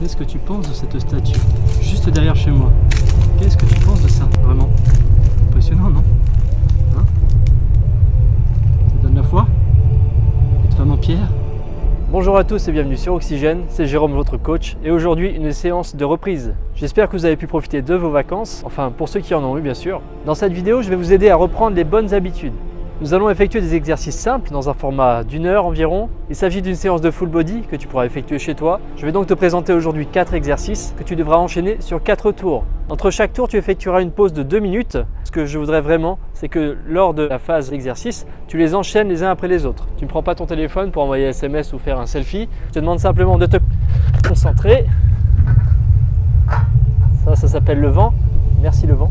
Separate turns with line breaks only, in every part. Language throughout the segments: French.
Qu'est-ce que tu penses de cette statue? Juste derrière chez moi. Qu'est-ce que tu penses de ça? Vraiment impressionnant, non? Hein? Ça donne la foi? Cette femme en pierre?
Bonjour à tous et bienvenue sur Oxygène, c'est Jérôme votre coach et aujourd'hui une séance de reprise. J'espère que vous avez pu profiter de vos vacances, enfin pour ceux qui en ont eu bien sûr. Dans cette vidéo, je vais vous aider à reprendre les bonnes habitudes. Nous allons effectuer des exercices simples dans un format d'1 heure environ. Il s'agit d'une séance de full body que tu pourras effectuer chez toi. Je vais donc te présenter aujourd'hui 4 exercices que tu devras enchaîner sur 4 tours. Entre chaque tour, tu effectueras une pause de 2 minutes. Ce que je voudrais vraiment, c'est que lors de la phase d'exercice, tu les enchaînes les uns après les autres. Tu ne prends pas ton téléphone pour envoyer SMS ou faire un selfie. Je te demande simplement de te concentrer. Ça s'appelle le vent. Merci le vent.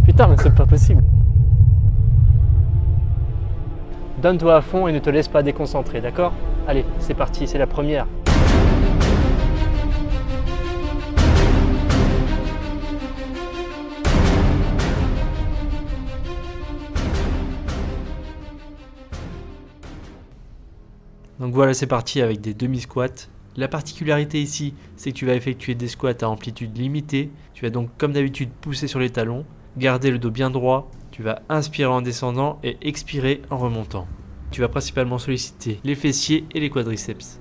Putain, mais c'est pas possible. Donne-toi à fond et ne te laisse pas déconcentrer, d'accord? Allez, c'est parti, c'est la première. Donc voilà, c'est parti avec des demi-squats. La particularité ici, c'est que tu vas effectuer des squats à amplitude limitée. Tu vas donc, comme d'habitude, pousser sur les talons, garder le dos bien droit. Tu vas inspirer en descendant et expirer en remontant. Tu vas principalement solliciter les fessiers et les quadriceps.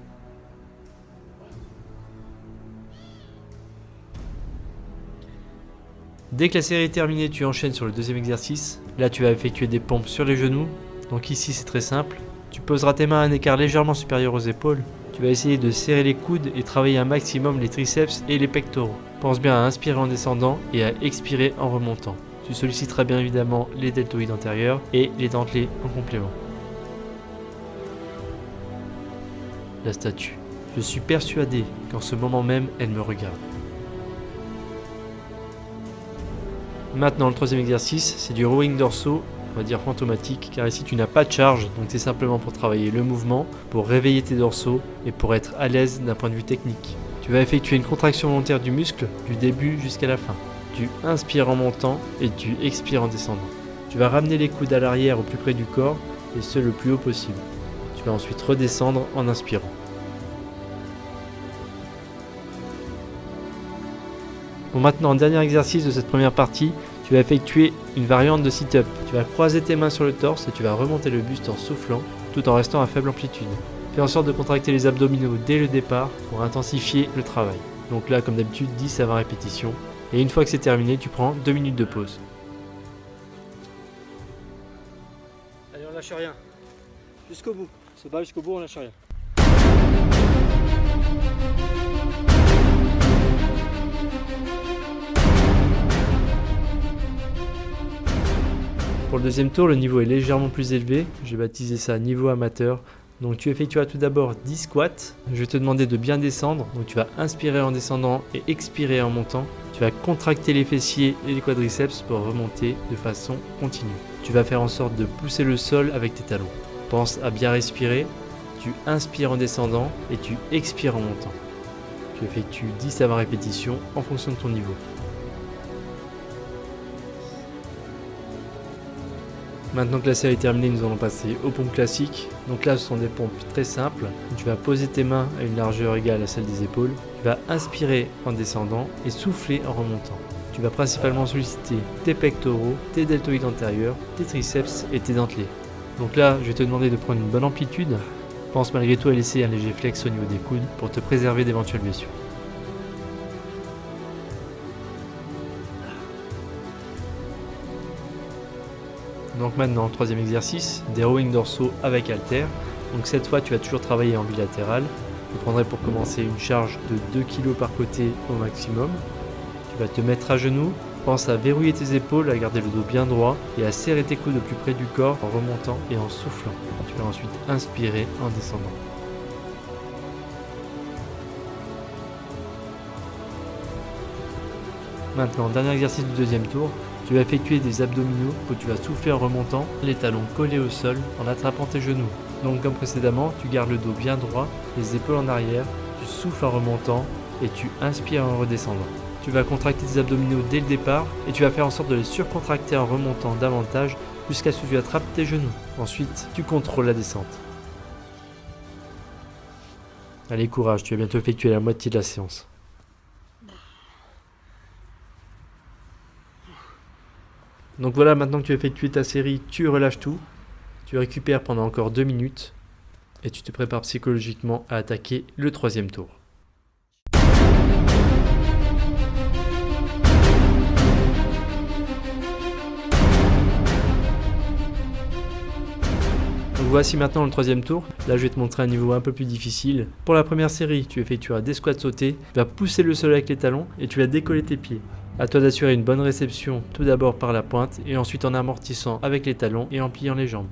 Dès que la série est terminée, tu enchaînes sur le deuxième exercice. Là, tu vas effectuer des pompes sur les genoux. Donc ici, c'est très simple. Tu poseras tes mains à un écart légèrement supérieur aux épaules. Tu vas essayer de serrer les coudes et travailler un maximum les triceps et les pectoraux. Pense bien à inspirer en descendant et à expirer en remontant. Tu solliciteras bien évidemment les deltoïdes antérieurs et les dentelés en complément. La statue. Je suis persuadé qu'en ce moment même, elle me regarde. Maintenant, le troisième exercice, c'est du rowing dorsaux, on va dire fantomatique, car ici tu n'as pas de charge, donc c'est simplement pour travailler le mouvement, pour réveiller tes dorsaux et pour être à l'aise d'un point de vue technique. Tu vas effectuer une contraction volontaire du muscle du début jusqu'à la fin. Tu inspires en montant et tu expires en descendant. Tu vas ramener les coudes à l'arrière au plus près du corps et ce le plus haut possible. Tu vas ensuite redescendre en inspirant. Bon, maintenant, dernier exercice de cette première partie, tu vas effectuer une variante de sit-up. Tu vas croiser tes mains sur le torse et tu vas remonter le buste en soufflant tout en restant à faible amplitude. Fais en sorte de contracter les abdominaux dès le départ pour intensifier le travail. Donc là, comme d'habitude, 10 à 20 répétitions. Et une fois que c'est terminé, tu prends 2 minutes de pause. Allez, on lâche rien. Jusqu'au bout. On se bat jusqu'au bout, on lâche rien. Pour le deuxième tour, le niveau est légèrement plus élevé. J'ai baptisé ça niveau amateur. Donc tu effectueras tout d'abord 10 squats. Je vais te demander de bien descendre. Donc tu vas inspirer en descendant et expirer en montant. Tu vas contracter les fessiers et les quadriceps pour remonter de façon continue. Tu vas faire en sorte de pousser le sol avec tes talons. Pense à bien respirer. Tu inspires en descendant et tu expires en montant. Tu effectues 10 à 20 répétitions en fonction de ton niveau. Maintenant que la série est terminée, nous allons passer aux pompes classiques. Donc là, ce sont des pompes très simples. Tu vas poser tes mains à une largeur égale à celle des épaules. Tu vas inspirer en descendant et souffler en remontant. Tu vas principalement solliciter tes pectoraux, tes deltoïdes antérieurs, tes triceps et tes dentelés. Donc là, je vais te demander de prendre une bonne amplitude. Pense malgré tout à laisser un léger flex au niveau des coudes pour te préserver d'éventuelles blessures. Donc maintenant, troisième exercice, des rowing dorsaux avec haltères. Donc cette fois, tu vas toujours travailler en bilatéral. Je prendrai pour commencer une charge de 2 kg par côté au maximum. Tu vas te mettre à genoux. Pense à verrouiller tes épaules, à garder le dos bien droit et à serrer tes coudes au plus près du corps en remontant et en soufflant. Tu vas ensuite inspirer en descendant. Maintenant, dernier exercice du deuxième tour. Tu vas effectuer des abdominaux où tu vas souffler en remontant, les talons collés au sol en attrapant tes genoux. Donc comme précédemment, tu gardes le dos bien droit, les épaules en arrière, tu souffles en remontant et tu inspires en redescendant. Tu vas contracter tes abdominaux dès le départ et tu vas faire en sorte de les surcontracter en remontant davantage jusqu'à ce que tu attrapes tes genoux. Ensuite, tu contrôles la descente. Allez, courage, tu vas bientôt effectuer la moitié de la séance. Donc voilà, maintenant que tu as effectué ta série, tu relâches tout. Tu récupères pendant encore 2 minutes. Et tu te prépares psychologiquement à attaquer le 3e tour. Donc voici maintenant le 3e tour. Là je vais te montrer un niveau un peu plus difficile. Pour la première série, tu effectueras des squats sautés, tu vas pousser le sol avec les talons et tu vas décoller tes pieds. A toi d'assurer une bonne réception tout d'abord par la pointe et ensuite en amortissant avec les talons et en pliant les jambes.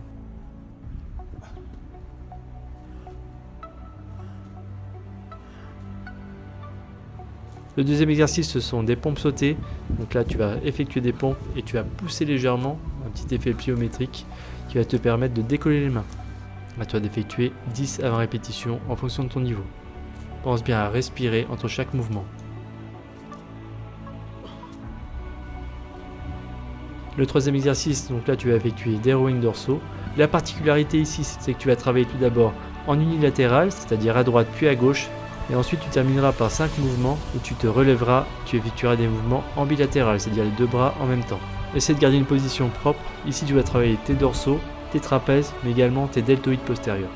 Le deuxième exercice, ce sont des pompes sautées. Donc là, tu vas effectuer des pompes et tu vas pousser légèrement, un petit effet pliométrique qui va te permettre de décoller les mains. À toi d'effectuer 10 à 20 répétitions en fonction de ton niveau. Pense bien à respirer entre chaque mouvement. Le troisième exercice, donc là, tu vas effectuer des rowing dorsaux. La particularité ici, c'est que tu vas travailler tout d'abord en unilatéral, c'est-à-dire à droite puis à gauche. Et ensuite tu termineras par 5 mouvements où tu te relèveras, tu effectueras des mouvements en bilatéral, c'est-à-dire les 2 bras en même temps. Essaie de garder une position propre, ici tu vas travailler tes dorsaux, tes trapèzes, mais également tes deltoïdes postérieurs.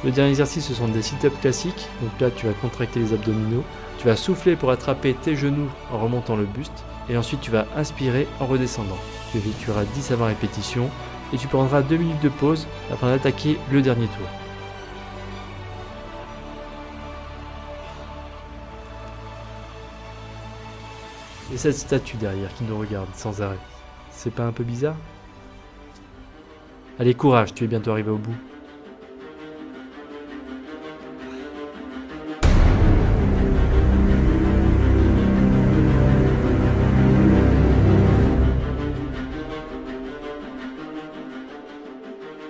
Le dernier exercice, ce sont des sit-ups classiques. Donc là, tu vas contracter les abdominaux. Tu vas souffler pour attraper tes genoux en remontant le buste. Et ensuite, tu vas inspirer en redescendant. Tu effectueras 10 à 20 répétitions. Et tu prendras 2 minutes de pause afin d'attaquer le dernier tour. Et cette statue derrière qui nous regarde sans arrêt. C'est pas un peu bizarre? Allez, courage, tu es bientôt arrivé au bout.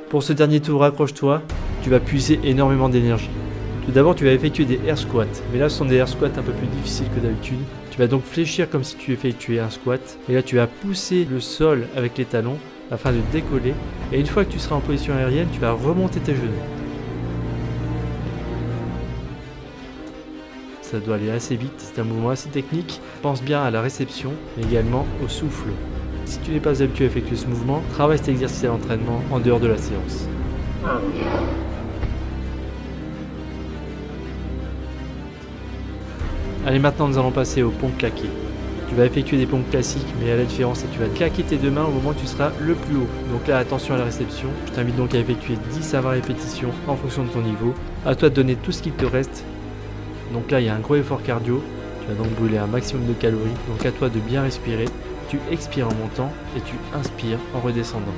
Pour ce dernier tour, accroche-toi, tu vas puiser énormément d'énergie. Tout d'abord, tu vas effectuer des air squats, mais là ce sont des air squats un peu plus difficiles que d'habitude. Tu vas donc fléchir comme si tu effectuais un squat, et là tu vas pousser le sol avec les talons afin de décoller, et une fois que tu seras en position aérienne, tu vas remonter tes genoux. Ça doit aller assez vite, c'est un mouvement assez technique. Pense bien à la réception, mais également au souffle. Si tu n'es pas habitué à effectuer ce mouvement, travaille cet exercice à l'entraînement en dehors de la séance. Allez, maintenant nous allons passer aux pompes claquées. Tu vas effectuer des pompes classiques, mais à la différence c'est que tu vas claquer tes 2 mains au moment où tu seras le plus haut. Donc là, attention à la réception. Je t'invite donc à effectuer 10 à 20 répétitions en fonction de ton niveau. À toi de donner tout ce qu'il te reste. Donc là, il y a un gros effort cardio. Tu vas donc brûler un maximum de calories. Donc à toi de bien respirer. Tu expires en montant et tu inspires en redescendant.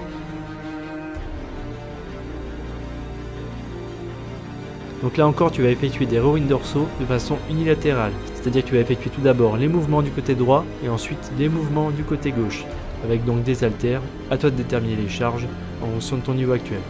Donc là encore, tu vas effectuer des rowing dorsaux de façon unilatérale. C'est-à-dire que tu vas effectuer tout d'abord les mouvements du côté droit et ensuite les mouvements du côté gauche. Avec donc des haltères, à toi de déterminer les charges en fonction de ton niveau actuel.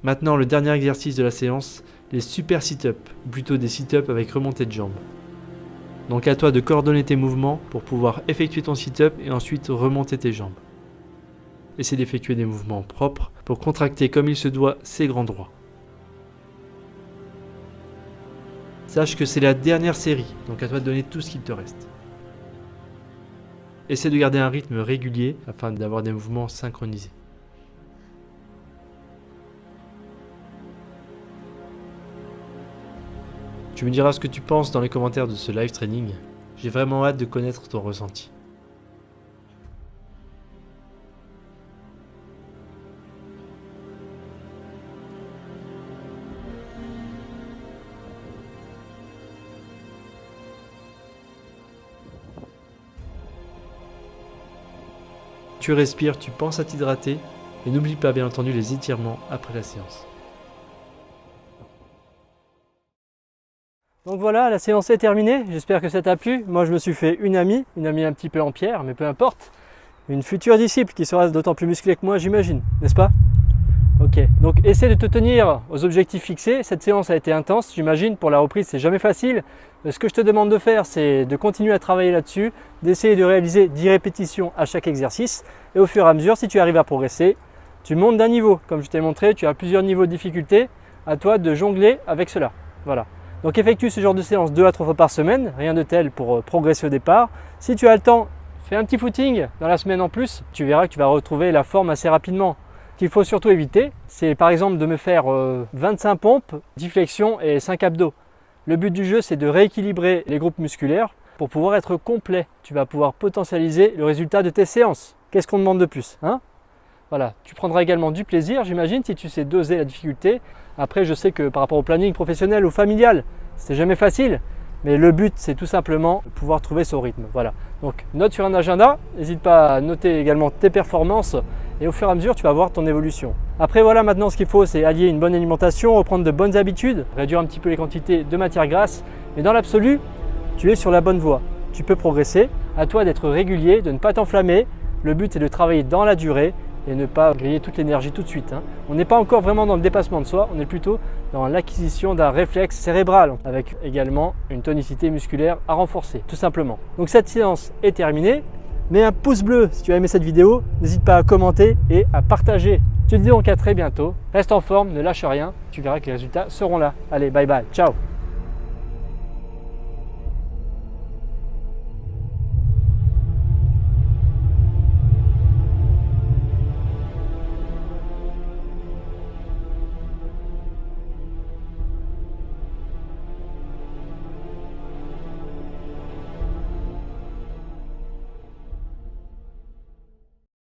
Maintenant, le dernier exercice de la séance, les super sit-ups, ou plutôt des sit-ups avec remontée de jambes. Donc à toi de coordonner tes mouvements pour pouvoir effectuer ton sit-up et ensuite remonter tes jambes. Essaie d'effectuer des mouvements propres pour contracter comme il se doit ses grands droits. Sache que c'est la dernière série, donc à toi de donner tout ce qu'il te reste. Essaie de garder un rythme régulier afin d'avoir des mouvements synchronisés. Tu me diras ce que tu penses dans les commentaires de ce live training. J'ai vraiment hâte de connaître ton ressenti. tu respires, tu penses à t'hydrater et n'oublie pas bien entendu les étirements après la séance. Donc voilà, la séance est terminée, j'espère que ça t'a plu. Moi je me suis fait une amie un petit peu en pierre, mais peu importe. Une future disciple qui sera d'autant plus musclée que moi, j'imagine, n'est-ce pas? Ok, donc essaie de te tenir aux objectifs fixés. Cette séance a été intense, j'imagine, pour la reprise c'est jamais facile. Ce que je te demande de faire, c'est de continuer à travailler là-dessus, d'essayer de réaliser 10 répétitions à chaque exercice. Et au fur et à mesure, si tu arrives à progresser, tu montes d'un niveau. Comme je t'ai montré, tu as plusieurs niveaux de difficulté, à toi de jongler avec cela. Voilà. Donc effectue ce genre de séance 2 à 3 fois par semaine, rien de tel pour progresser au départ. Si tu as le temps, fais un petit footing dans la semaine en plus, tu verras que tu vas retrouver la forme assez rapidement. Ce qu'il faut surtout éviter, c'est par exemple de me faire 25 pompes, 10 flexions et 5 abdos. Le but du jeu, c'est de rééquilibrer les groupes musculaires pour pouvoir être complet. Tu vas pouvoir potentialiser le résultat de tes séances. Qu'est-ce qu'on demande de plus, hein? Voilà, tu prendras également du plaisir, j'imagine, si tu sais doser la difficulté. Après, je sais que par rapport au planning professionnel ou familial, c'est jamais facile, mais le but, c'est tout simplement de pouvoir trouver son rythme. Voilà. Donc, note sur un agenda, n'hésite pas à noter également tes performances et au fur et à mesure, tu vas voir ton évolution. Après, voilà, maintenant, ce qu'il faut, c'est allier une bonne alimentation, reprendre de bonnes habitudes, réduire un petit peu les quantités de matière grasse, mais dans l'absolu, tu es sur la bonne voie. Tu peux progresser, à toi d'être régulier, de ne pas t'enflammer. Le but, c'est de travailler dans la durée et ne pas griller toute l'énergie tout de suite, hein. On n'est pas encore vraiment dans le dépassement de soi, on est plutôt dans l'acquisition d'un réflexe cérébral avec également une tonicité musculaire à renforcer, tout simplement. Donc cette séance est terminée. Mets un pouce bleu si tu as aimé cette vidéo, n'hésite pas à commenter et à partager. Je te dis donc à très bientôt, reste en forme, ne lâche rien, tu verras que les résultats seront là. Allez, bye bye, ciao.